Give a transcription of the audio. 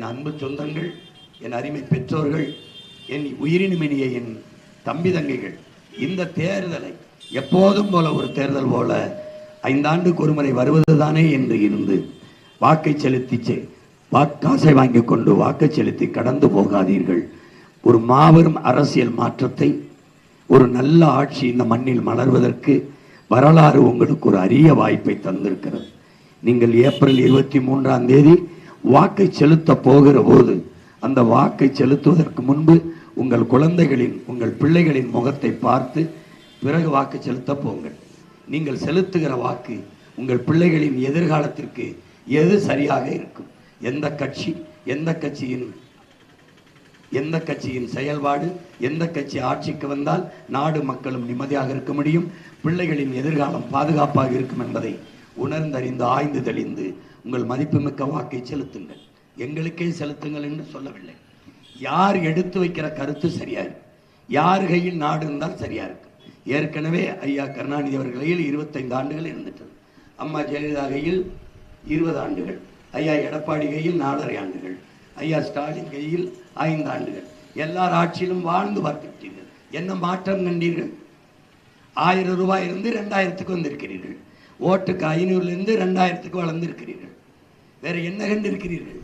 என் அன்பு சொந்தங்கள், என் அருமை பெற்றோர்கள், என் உயிரினுமினிய என் தம்பி தங்கைகள், இந்த தேர்தலை எப்போதும் போல ஒரு தேர்தல் போல 5 ஆண்டுக்கு ஒருமுறை வருவதுதானே என்று இருந்து வாக்கை செலுத்தி காசை வாங்கி கொண்டு வாக்கை செலுத்தி கடந்து போகாதீர்கள். ஒரு மாபெரும் அரசியல் மாற்றத்தை, ஒரு நல்ல ஆட்சி இந்த மண்ணில் மலர்வதற்கு வரலாறு உங்களுக்கு ஒரு அரிய வாய்ப்பை தந்திருக்கிறது. நீங்கள் ஏப்ரல் 23ஆம் தேதி வாக்கை செலுத்த போகிற போது, அந்த வாக்கை செலுத்துவதற்கு முன்பு உங்கள் குழந்தைகளின், உங்கள் பிள்ளைகளின் முகத்தை பார்த்து பிறகு வாக்கு செலுத்த போங்கள். நீங்கள் செலுத்துகிற வாக்கு உங்கள் பிள்ளைகளின் எதிர்காலத்திற்கு எது சரியாக இருக்கும், எந்த கட்சியின் செயல்பாடு, எந்த கட்சி ஆட்சிக்கு வந்தால் நாடு மக்களும் நிம்மதியாக இருக்க முடியும், பிள்ளைகளின் எதிர்காலம் பாதுகாப்பாக இருக்கும் என்பதை உணர்ந்தறிந்து ஆய்ந்து தெளிந்து உங்கள் மதிப்புமிக்க வாக்கை செலுத்துங்கள். எங்களுக்கே செலுத்துங்கள் என்று சொல்லவில்லை. யார் எடுத்து வைக்கிற கருத்து சரியா இருக்கும், யார் கையில் நாடு இருந்தால் சரியா இருக்கும். ஏற்கனவே ஐயா கருணாநிதி அவர்கள் கையில் 25 ஆண்டுகள் இருந்துட்டது, அம்மா ஜெயலலிதா கையில் 20 ஆண்டுகள், ஐயா எடப்பாடி கையில் 4.5 ஆண்டுகள், ஐயா ஸ்டாலின் கையில் 5 ஆண்டுகள். எல்லார் ஆட்சியிலும் வாழ்ந்து பார்த்துவிட்டீர்கள். என்ன மாற்றம் கண்டீர்கள்? 1000 ரூபாய் இருந்து 2000க்கு வந்திருக்கிறீர்கள். ஓட்டுக்கு 500 2000க்கு வளர்ந்திருக்கிறீர்கள். வேற என்ன கண்டிருக்கிறீர்கள்?